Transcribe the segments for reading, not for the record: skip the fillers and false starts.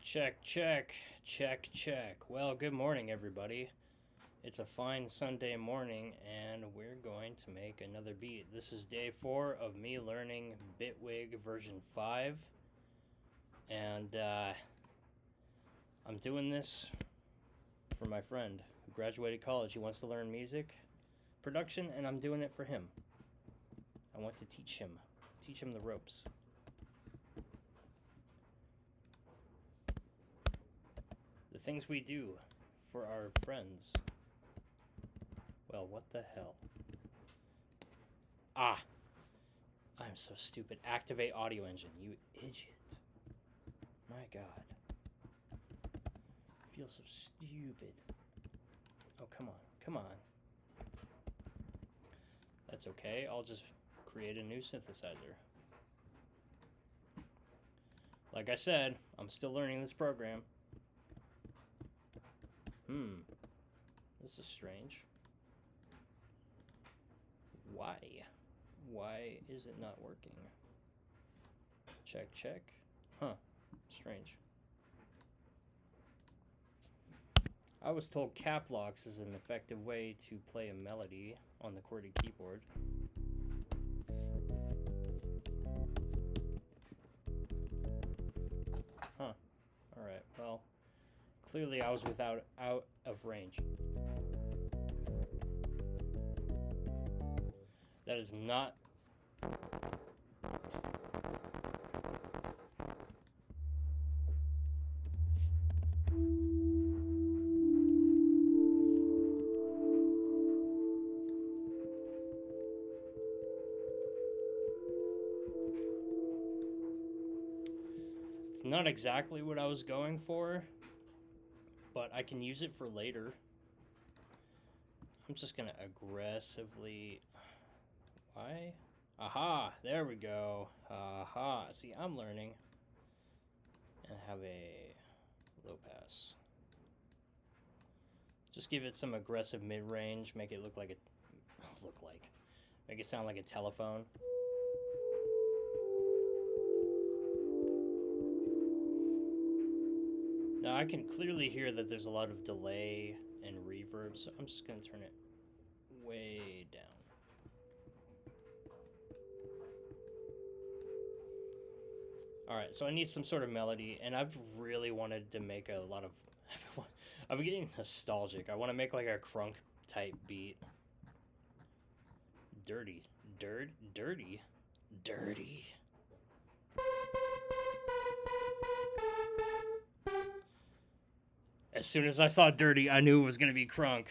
Check, check, check, check. Well, good morning, everybody. It's a fine Sunday morning, and we're going to make another beat. This is day 4 of me learning Bitwig version 5, and I'm doing this for my friend who graduated college. He wants to learn music production, and I'm doing it for him. I want to teach him the ropes. The things we do for our friends. Well, what the hell? Ah! I'm so stupid. Activate audio engine, you idiot. My god. I feel so stupid. Oh, come on. Come on. That's okay. I'll just create a new synthesizer. Like I said, I'm still learning this program. This is strange. Why? Why is it not working? Check, check. Huh. Strange. I was told cap locks is an effective way to play a melody on the QWERTY keyboard. Huh. Alright, well, clearly I was out of range. That is not... It's not exactly what I was going for, but I can use it for later. I'm just gonna aggressively... Why? Aha! There we go. Aha! See, I'm learning. And have a low pass. Just give it some aggressive mid-range. Make it look like a... Make it sound like a telephone. Now I can clearly hear that there's a lot of delay and reverb, so I'm just gonna turn it way down. Alright, so I need some sort of melody, and I've really wanted to make a lot of... I'm getting nostalgic. I want to make like a Crunk type beat. Dirty. Dirty. As soon as I saw dirty, I knew it was going to be Crunk.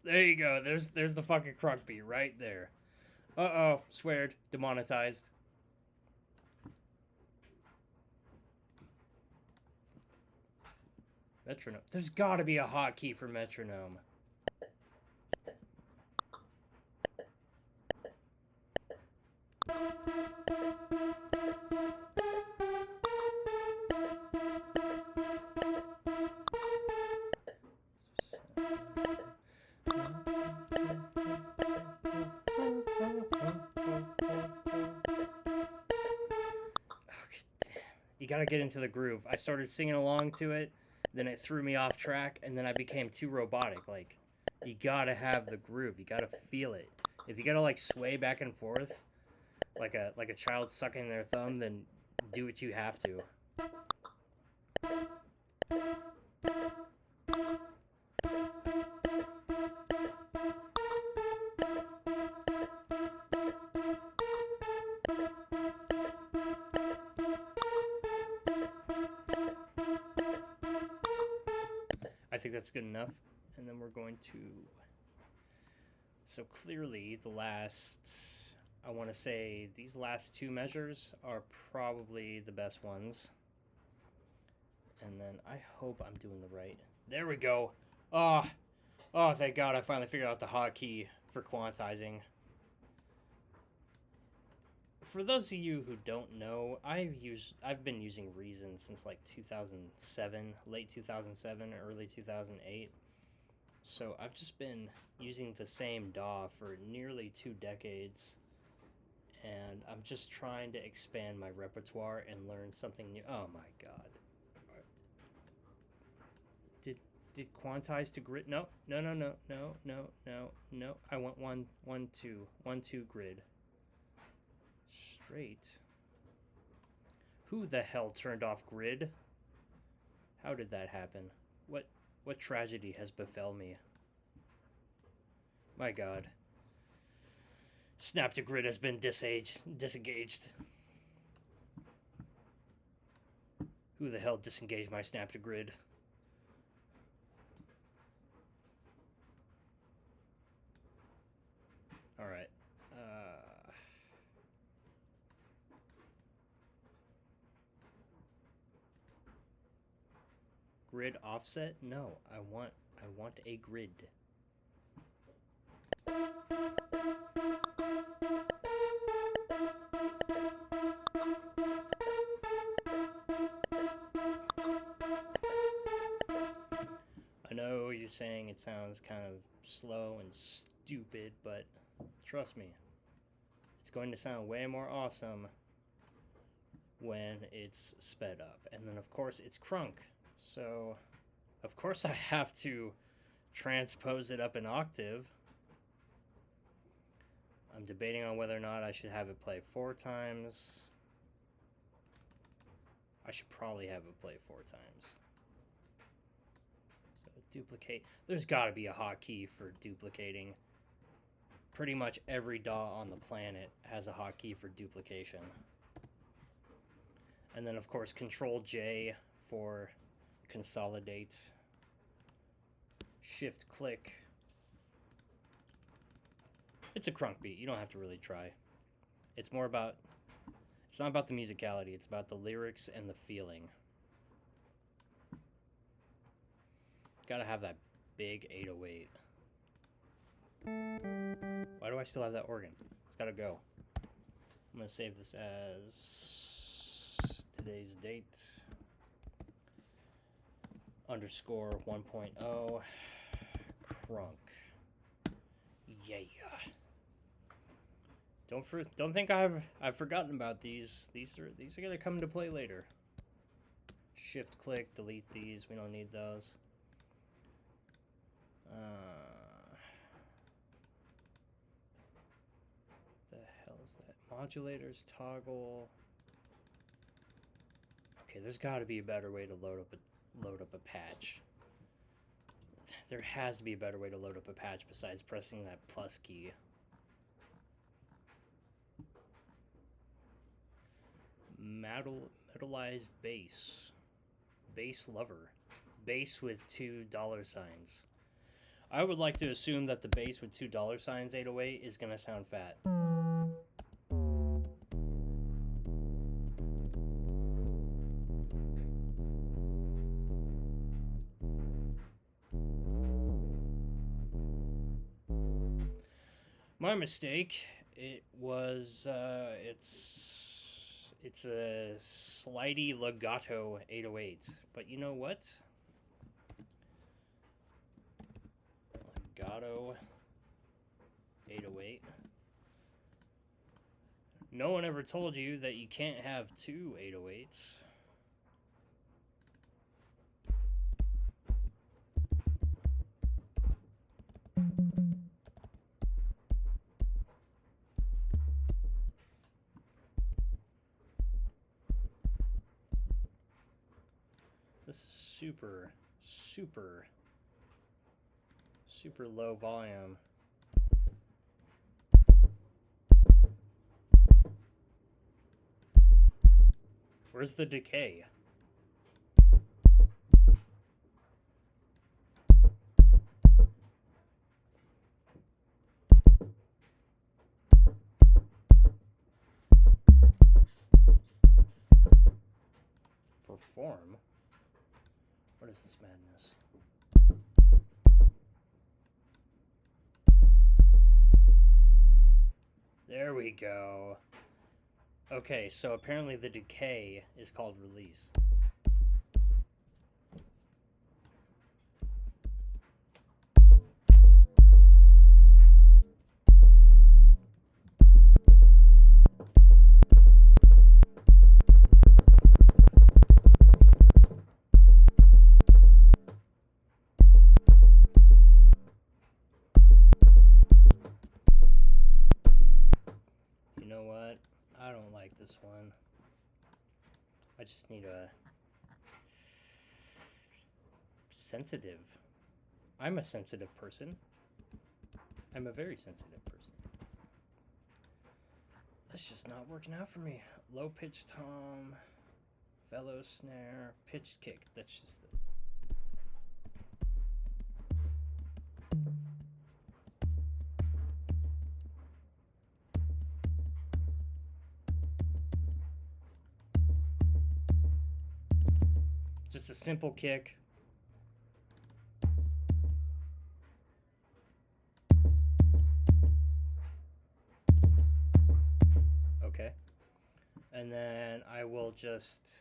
There you go. There's the fucking Crunk beat right there. Uh-oh, sweared, demonetized. Metronome. There's gotta be a hotkey for metronome. You gotta get into the groove. I started singing along to it, then it threw me off track, and then I became too robotic. Like, you gotta have the groove. You gotta feel it. If you gotta like sway back and forth, like a child sucking their thumb, then do what you have to. I think that's good enough. And then we're going to... So clearly the last... I want to say these last 2 measures are probably the best ones. And then I hope I'm doing the right... There we go! Oh, thank God I finally figured out the hotkey for quantizing. for those of you who don't know, I've been using Reason since like 2007, late 2007, early 2008. So I've just been using the same DAW for nearly 2 decades, and I'm just trying to expand my repertoire and learn something new. Oh my god. Did quantize to grid? No. I want 1 2 grid. Straight. Who the hell turned off grid? How did that happen? What tragedy has befell me? My god. Snap to grid has been disengaged. Who the hell disengaged my snap to grid? Alright. Grid offset? No, I want a grid. I know you're saying it sounds kind of slow and stupid, but trust me, it's going to sound way more awesome when it's sped up. And then of course it's Crunk, so of course I have to transpose it up an octave. I'm debating on whether or not I should have it play 4 times. I should probably have it play 4 times. So duplicate. There's got to be a hotkey for duplicating. Pretty much every DAW on the planet has a hotkey for duplication. And then of course Control J for consolidate. Shift click. It's a Crunk beat. You don't have to really try. It's not about the musicality. It's about the lyrics and the feeling. Gotta have that big 808. Why do I still have that organ? It's gotta go. I'm gonna save this as today's date. _1.0 Crunk. Yeah. Don't think I've forgotten about these. These are gonna come into play later. Shift click, delete these. We don't need those. The hell is that? Modulators toggle. Okay, there's got to be a better way to load up a patch. There has to be a better way to load up a patch besides pressing that plus key. Metalized bass. Bass lover. Bass with $2 signs. I would like to assume that the bass with $2 signs 808 is going to sound fat. My mistake. It was it's a slidey legato 808, but you know what? Legato 808. No one ever told you that you can't have 2 808s. This is super low volume. Where's the decay? Perform? What is this madness? There we go. Okay, so apparently the decay is called release. You know what? I don't like this one. I just need a sensitive. I'm a sensitive person. I'm a very sensitive person. That's just not working out for me. Low pitch tom, fellow snare, pitched kick. That's just the... Just a simple kick. Okay. And then I will just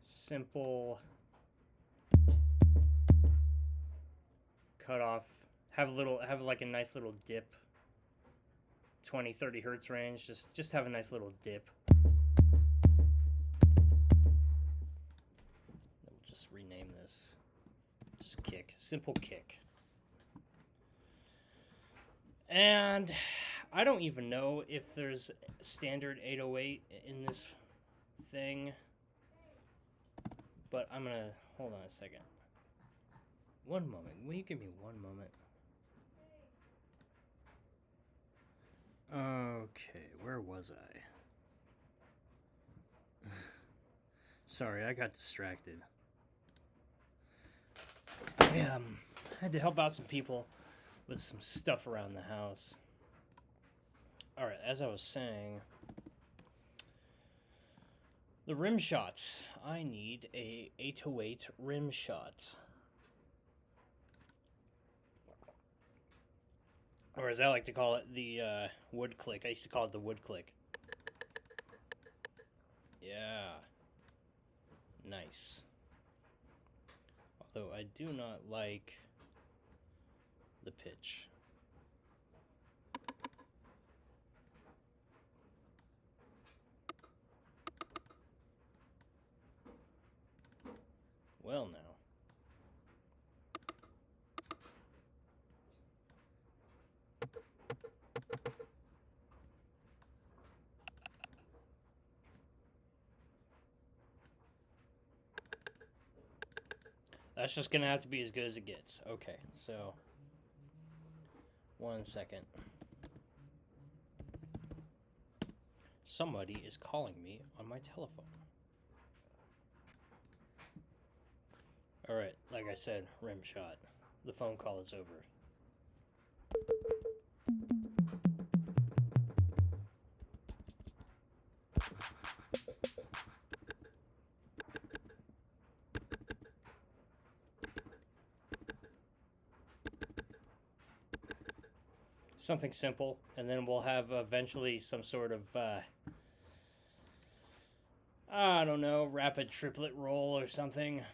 simple cut off, have like a nice little dip, 20-30 hertz range, just have a nice little dip. We'll just rename this, just kick, simple kick. And I don't even know if there's standard 808 in this thing, but I'm gonna, hold on a second. One moment, will you give me one moment? Okay, where was I? Sorry, I got distracted. I had to help out some people with some stuff around the house. Alright, as I was saying, the rim shots. I need a 808 rim shot. Or as I like to call it, the wood click. I used to call it the wood click. Yeah. Nice. Although I do not like the pitch. Well, now. That's just gonna have to be as good as it gets. Okay, so 1 second. Somebody is calling me on my telephone. Alright, like I said, rim shot. The phone call is over. Something simple, and then we'll have eventually some sort of, I don't know, rapid triplet roll or something.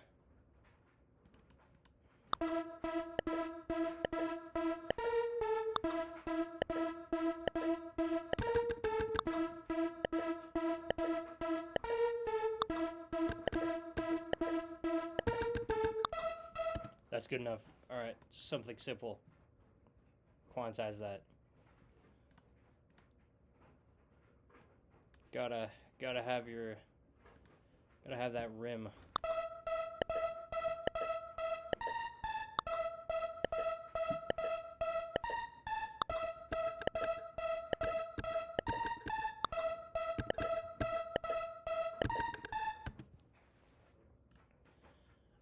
That's good enough. Alright, just something simple. Quantize that. Gotta have that rim.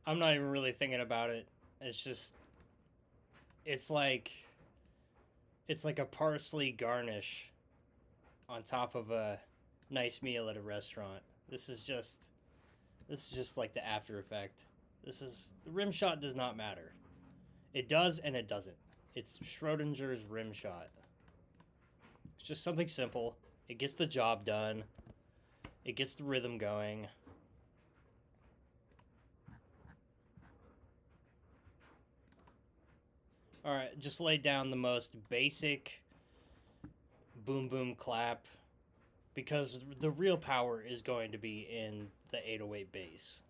I'm not even really thinking about it. It's just, it's like a parsley garnish on top of a nice meal at a restaurant. This is just like the after effect. The rim shot does not matter. It does and it doesn't. It's Schrodinger's rim shot. just something simple. It gets the job done. It gets the rhythm going. Alright, just lay down the most basic boom boom clap, because the real power is going to be in the 808 bass.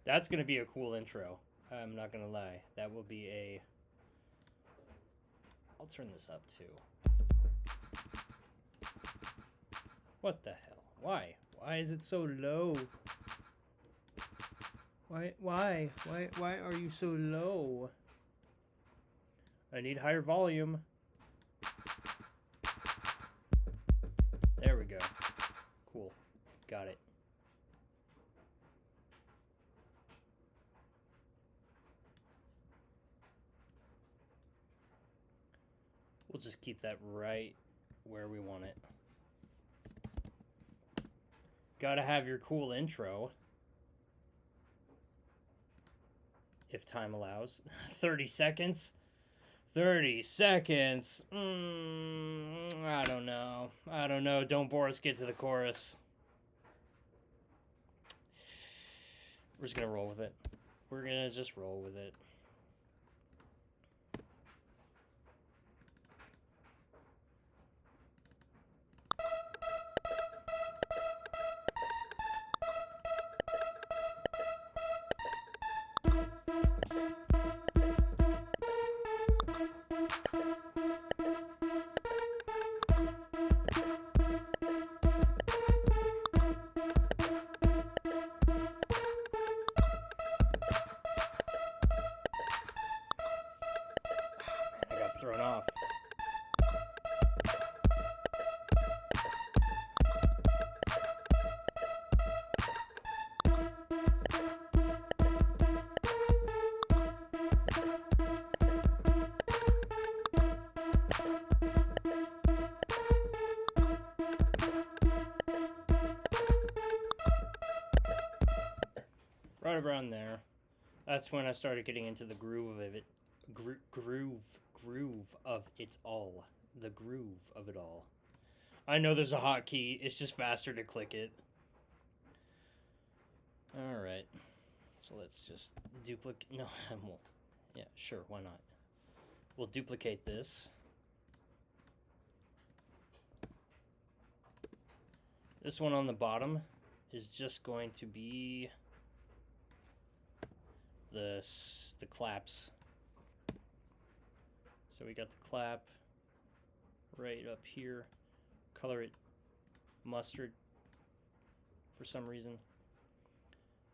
That's going to be a cool intro. I'm not going to lie. That will be a... I'll turn this up too. What the hell? Why? Why is it so low? Why are you so low? I need higher volume. There we go. Cool. Got it. We'll just keep that right where we want it. Gotta have your cool intro. If time allows. 30 seconds? 30 seconds? I don't know. I don't know. Don't bore us. Get to the chorus. We're just gonna roll with it. We're gonna just roll with it. Thrown off. Right around there. That's when I started getting into the groove of it. Groove of it all. The groove of it all. I know there's a hotkey. It's just faster to click it. Alright. So let's just duplicate. No, well, yeah, sure, why not? We'll duplicate this. This one on the bottom is just going to be the claps. So we got the clap right up here. Color it mustard for some reason.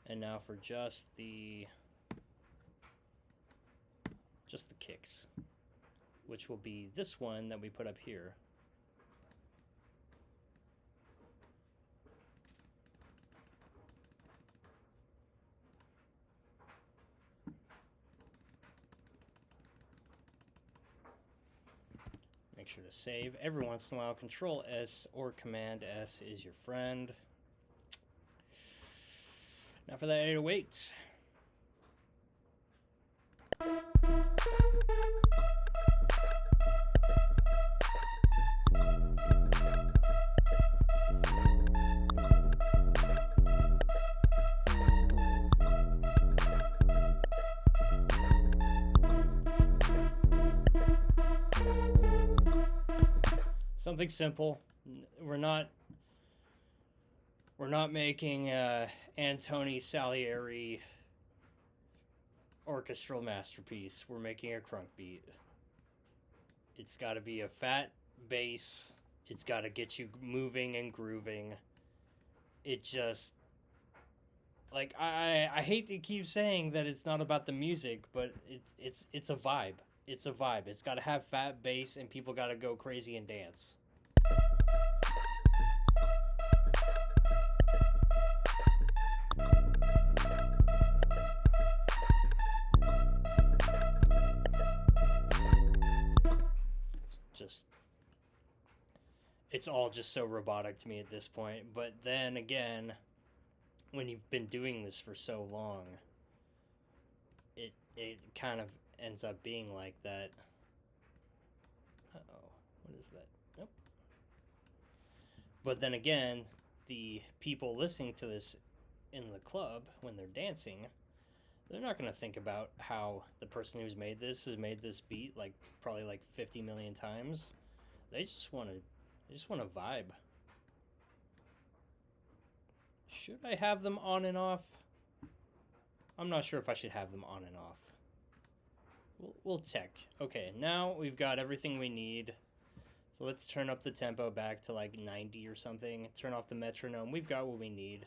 And now for just the kicks, which will be this one that we put up here. Make sure to save. Every once in a while, Control S or Command S is your friend. Now for that 808. Something simple. We're not making Antoni Salieri orchestral masterpiece. We're making a crunk beat. It's got to be a fat bass. It's got to get you moving and grooving. It just, like, I hate to keep saying that it's not about the music, but it's a vibe. It's a vibe. It's got to have fat bass, and people got to go crazy and dance. it's all just so robotic to me at this point. But then again, when you've been doing this for so long, it kind of ends up being like that. Uh-oh, what is that? Nope. But then again, the people listening to this in the club when they're dancing, they're not going to think about how the person who's made this has made this beat like probably like 50 million times. They just want to vibe. Should I have them on and off? I'm not sure if I should have them on and off. We'll check. Okay, now we've got everything we need. So let's turn up the tempo back to like 90 or something. Turn off the metronome. We've got what we need.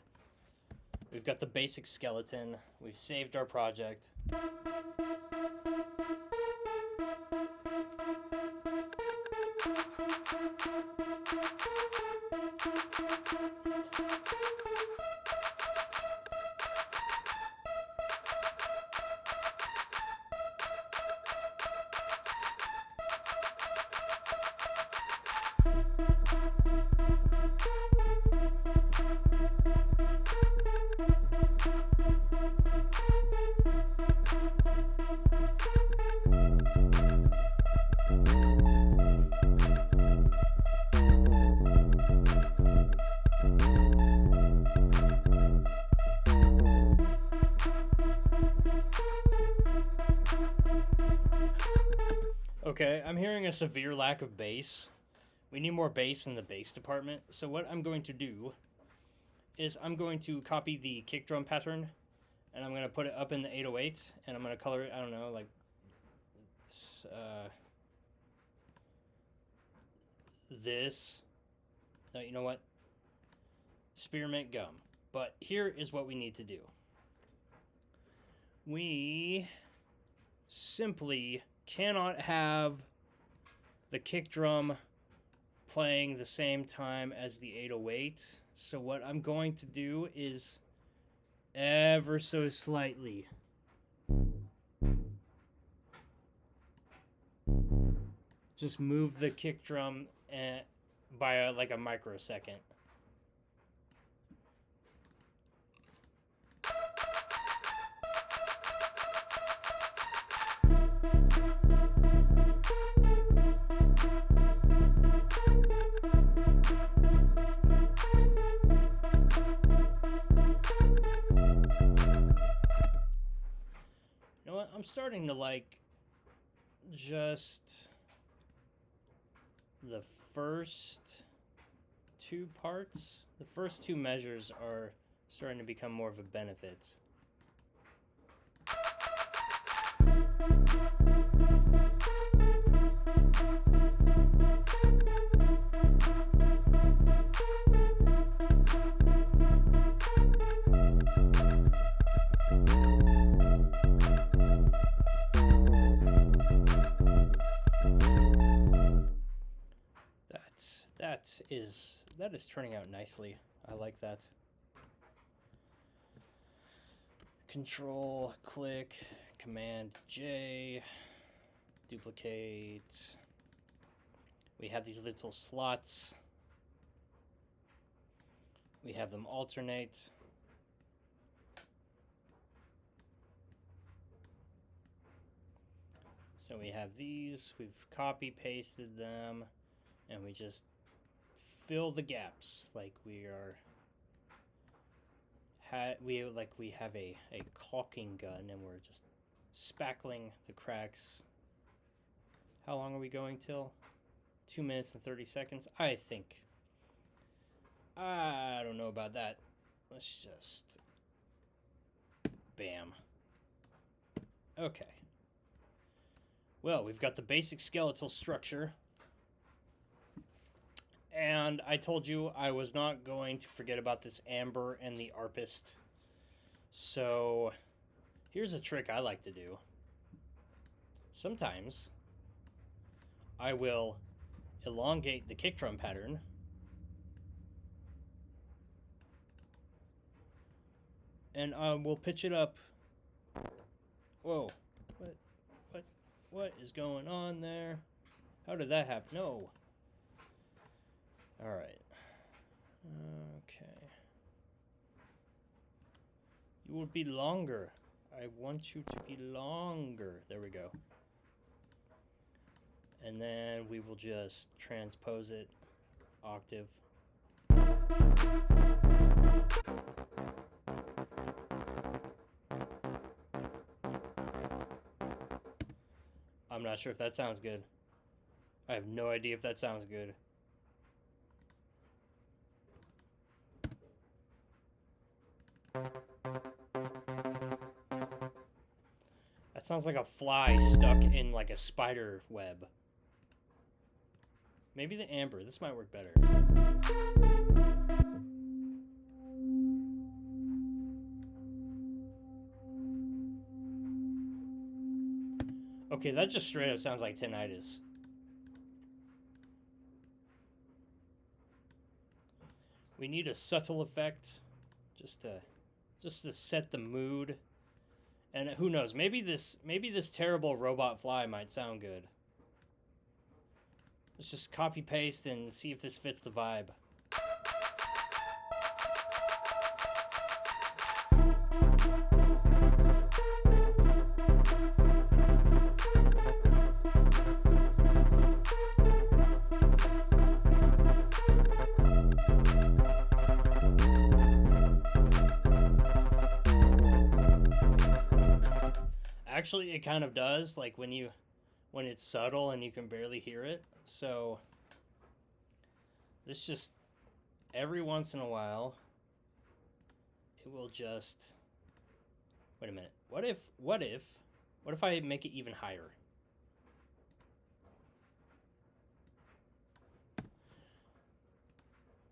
We've got the basic skeleton. We've saved our project. Okay, I'm hearing a severe lack of bass. We need more bass in the bass department. So what I'm going to do is I'm going to copy the kick drum pattern, and I'm going to put it up in the 808, and I'm going to color it, I don't know, like this. No, you know what? Spearmint gum. But here is what we need to do. We simply cannot have the kick drum playing the same time as the 808. So what I'm going to do is ever so slightly just move the kick drum by like a microsecond. I'm starting to like just the first two parts. The first two measures are starting to become more of a benefit. That is turning out nicely. I like that. Control, click, Command J, duplicate. We have these little slots. We have them alternate. So we have these, we've copy pasted them, and we just fill the gaps like we are we have a caulking gun, and we're just spackling the cracks. How long are we going till? 2 minutes and 30 seconds. I don't know about that. Let's just bam. Okay. Well, we've got the basic skeletal structure. And I told you I was not going to forget about this amber and the arpist. So here's a trick I like to do. Sometimes I will elongate the kick drum pattern and we'll pitch it up. Whoa. What is going on there? How did that happen? No. All right. Okay. You will be longer. I want you to be longer. There we go. And then we will just transpose it octave. I'm not sure if that sounds good. I have no idea if that sounds good. That sounds like a fly stuck in like a spider web. Maybe the amber. This might work better. Okay, that just straight up sounds like tinnitus. We need a subtle effect just to set the mood. And who knows, maybe this terrible robot fly might sound good. Let's just copy paste and see if this fits the vibe. Actually, it kind of does, like when it's subtle and you can barely hear it. So this just, every once in a while, it will just, wait a minute. What if I make it even higher?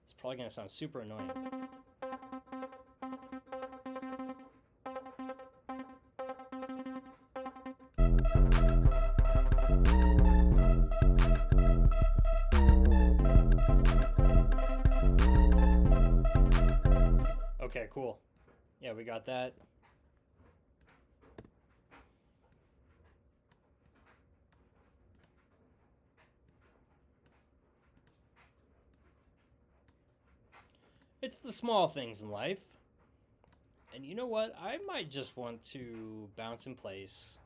It's probably gonna sound super annoying. Okay, cool. Yeah, we got that. It's the small things in life. And you know what? I might just want to bounce in place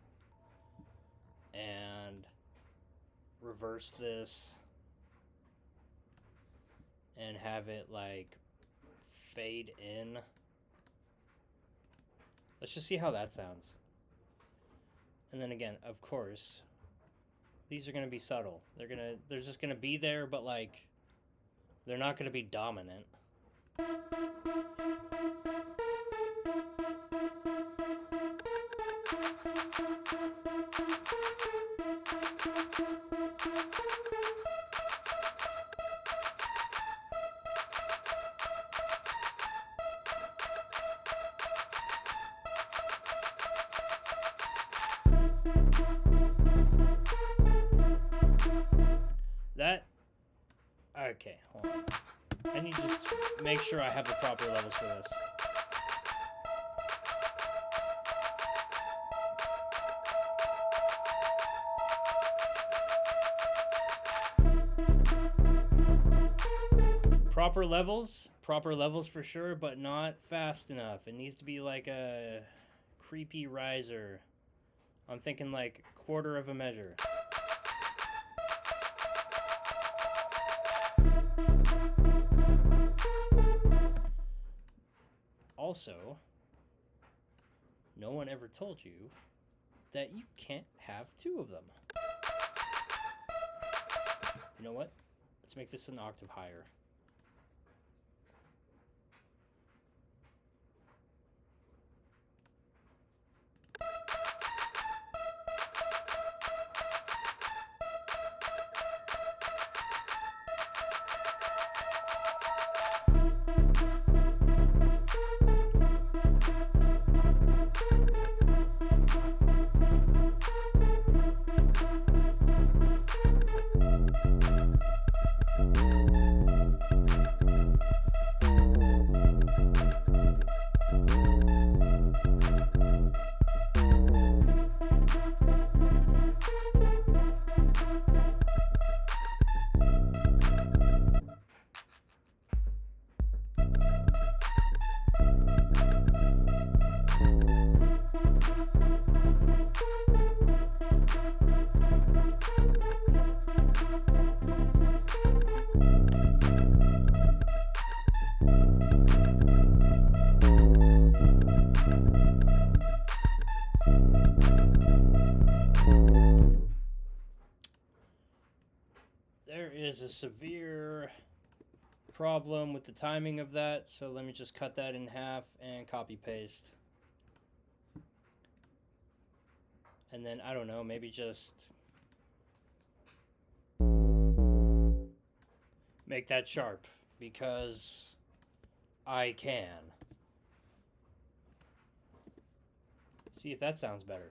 and reverse this and have it like fade in. Let's just see how that sounds. And then again, of course, these are going to be subtle. They're just going to be there, but like they're not going to be dominant. Okay, hold on. I need to just make sure I have the proper levels for this. Proper levels for sure, but not fast enough. It needs to be like a creepy riser. I'm thinking like quarter of a measure. Also, no one ever told you that you can't have two of them. You know what? Let's make this an octave higher. is a severe problem with the timing of that, so let me just cut that in half and copy paste. And then, I don't know, maybe just make that sharp, because I can. See if that sounds better.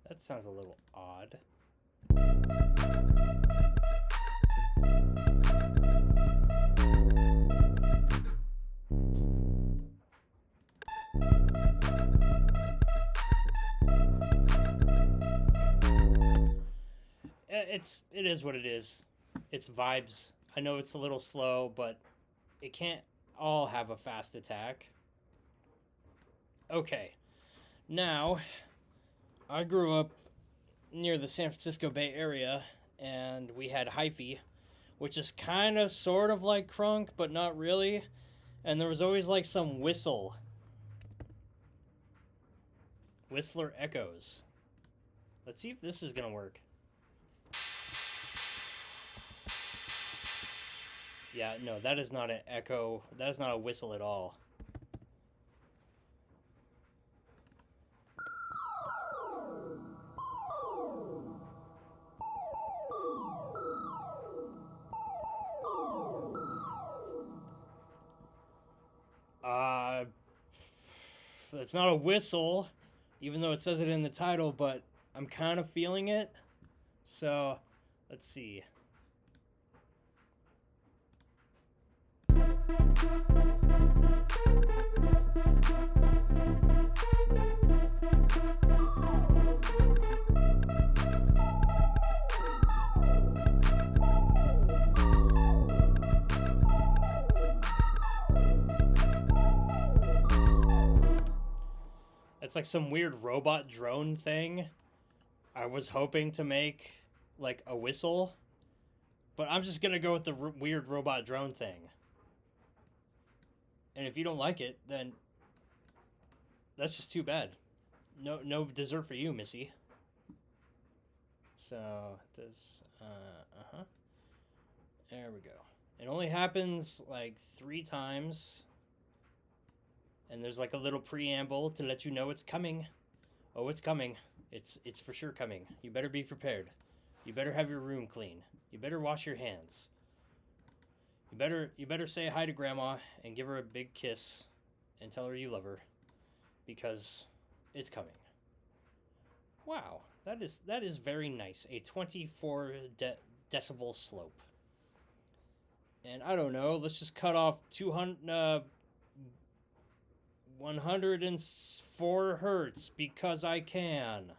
That sounds a little odd. It is what it is. It's vibes. I know it's a little slow, but it can't all have a fast attack. Okay. Now, I grew up near the San Francisco Bay Area, and we had hyphy, which is kind of sort of like Crunk, but not really. And there was always like some whistle. Whistler echoes. Let's see if this is gonna work. Yeah, no, that is not an echo. That is not a whistle at all. It's not a whistle, even though it says it in the title, but I'm kind of feeling it. So, let's see. It's like some weird robot drone thing. I was hoping to make like a whistle, but I'm just gonna go with the weird robot drone thing. And if you don't like it, then that's just too bad. No dessert for you, Missy. So this, there we go. It only happens like 3 times. And there's like a little preamble to let you know it's coming. Oh, it's coming. It's for sure coming. You better be prepared. You better have your room clean. You better wash your hands. You better say hi to Grandma and give her a big kiss and tell her you love her, because it's coming. Wow, that is very nice. A 24 decibel slope. And I don't know, let's just cut off 104 hertz because I can.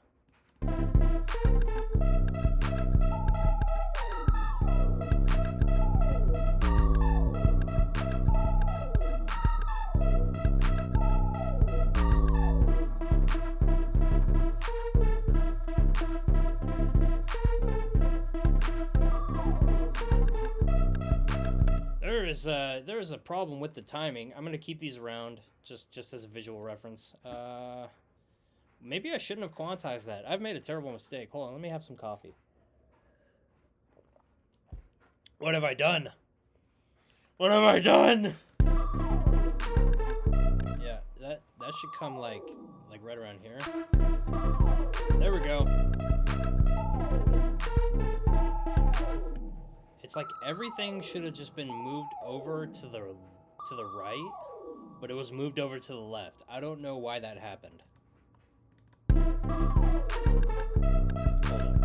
There is a problem with the timing. I'm gonna keep these around just as a visual reference. Maybe I shouldn't have quantized that. I've made a terrible mistake. Hold on, let me have some coffee. What have I done? What have I done? Yeah, that should come like right around here. There we go. It's like everything should have just been moved over to the right, but it was moved over to the left. I don't know why that happened. Hold on.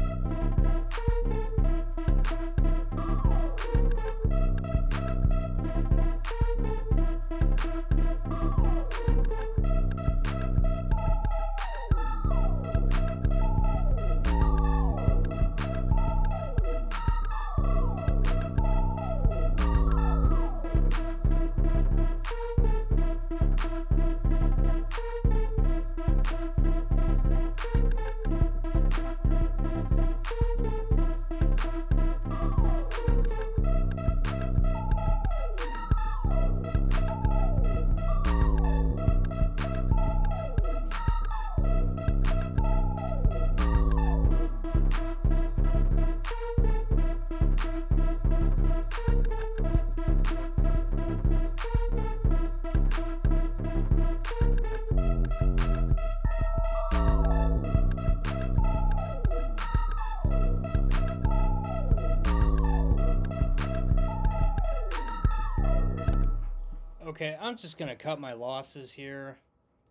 Okay, I'm just gonna cut my losses here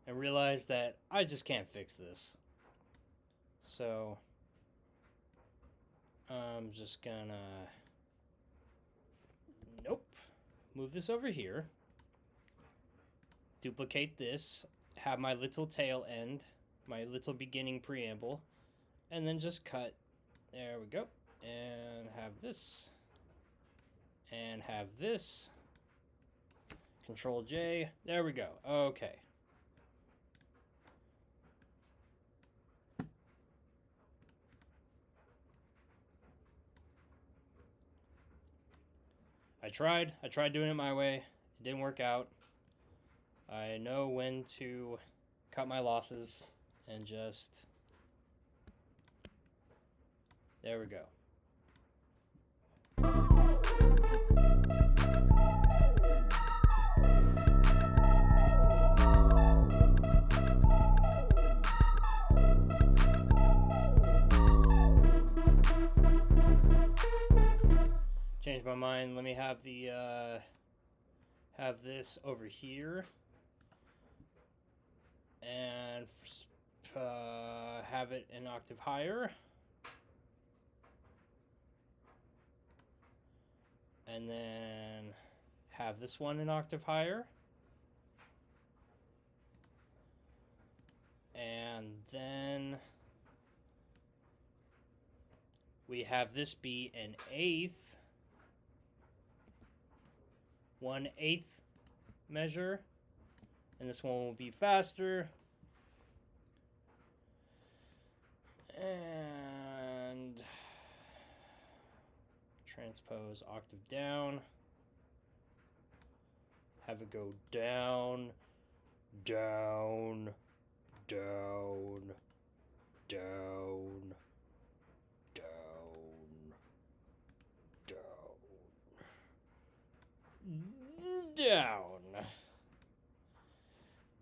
and realize that I just can't fix this. So I'm just gonna, nope, move this over here, duplicate this, have my little tail end, my little beginning preamble, and then just cut. There we go. And have this, and have this. Control J. There we go. Okay. I tried doing it my way. It didn't work out. I know when to cut my losses and just... There we go. Changed my mind. Let me have the have this over here, and have it an octave higher, and then have this one an octave higher, and then we have this be an eighth. 1/8 measure, and this one will be faster, and transpose octave down, have it go down, down, down, down, down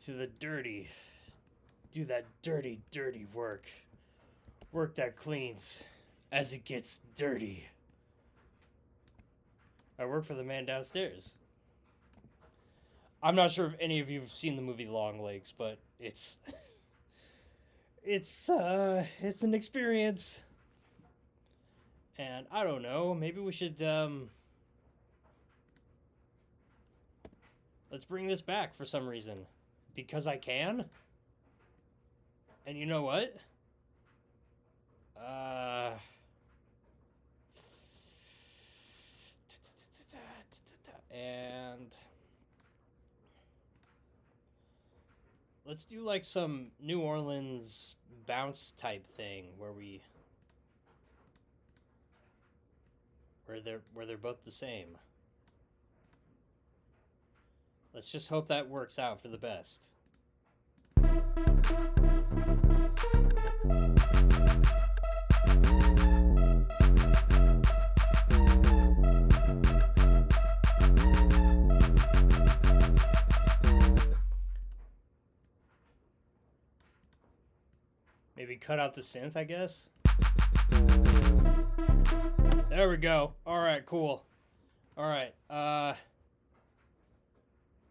to the dirty, do that dirty work that cleans as it gets dirty. I work for the man downstairs. I'm not sure if any of you have seen the movie Long Legs, but it's it's an experience, and I don't know, maybe we should let's bring this back for some reason. Because I can? And you know what? And let's do like some New Orleans bounce type thing where they're both the same. Let's just hope that works out for the best. Maybe cut out the synth, I guess. There we go. All right, cool. All right.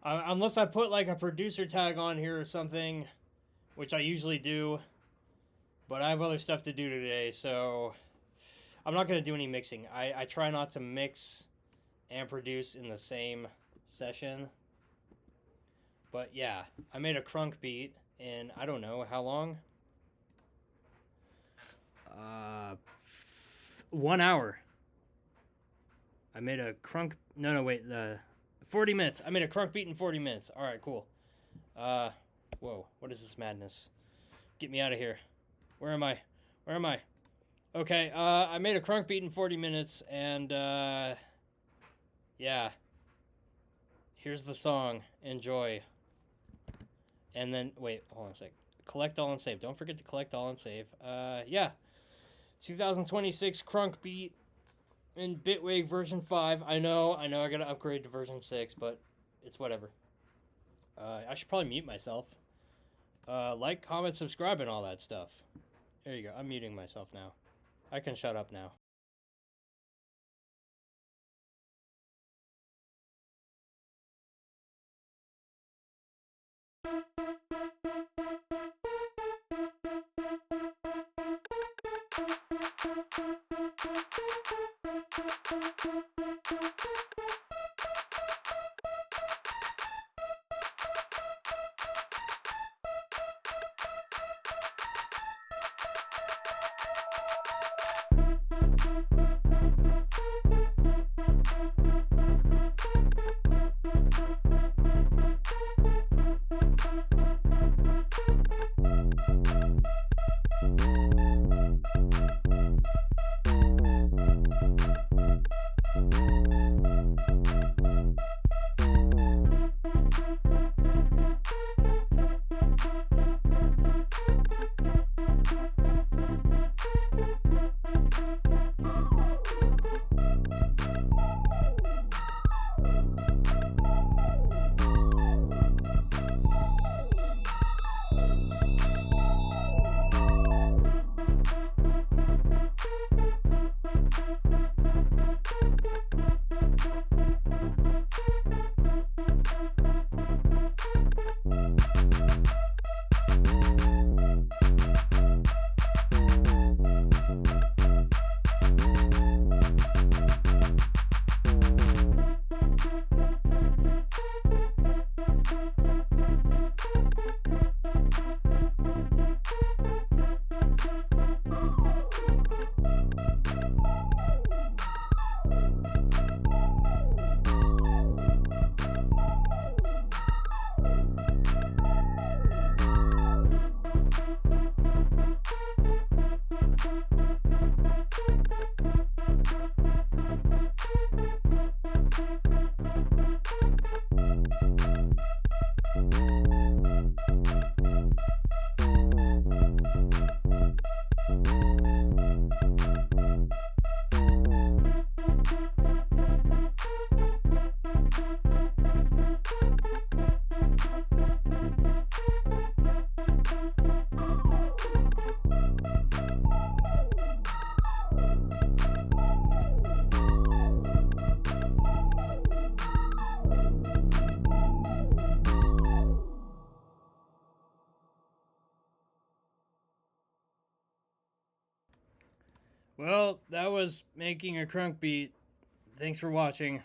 Unless I put like a producer tag on here or something, which I usually do, but I have other stuff to do today, so I'm not going to do any mixing. I try not to mix and produce in the same session. But yeah, I made a crunk beat in, I don't know, how long? 1 hour. I made a crunk, no, wait, 40 minutes. I made a crunk beat in 40 minutes. All right, cool. Whoa, what is this madness? Get me out of here. Where am I? Where am I? Okay, I made a crunk beat in 40 minutes, and, yeah. Here's the song. Enjoy. And then, wait, hold on a sec. Collect all and save. Don't forget to collect all and save. Yeah. 2026 crunk beat in Bitwig version 5. I know I gotta upgrade to version 6, but it's whatever. I should probably mute myself. Like, comment, subscribe, and all that stuff. There you go. I'm muting myself now. I can shut up now. Well, that was making a crunk beat. Thanks for watching.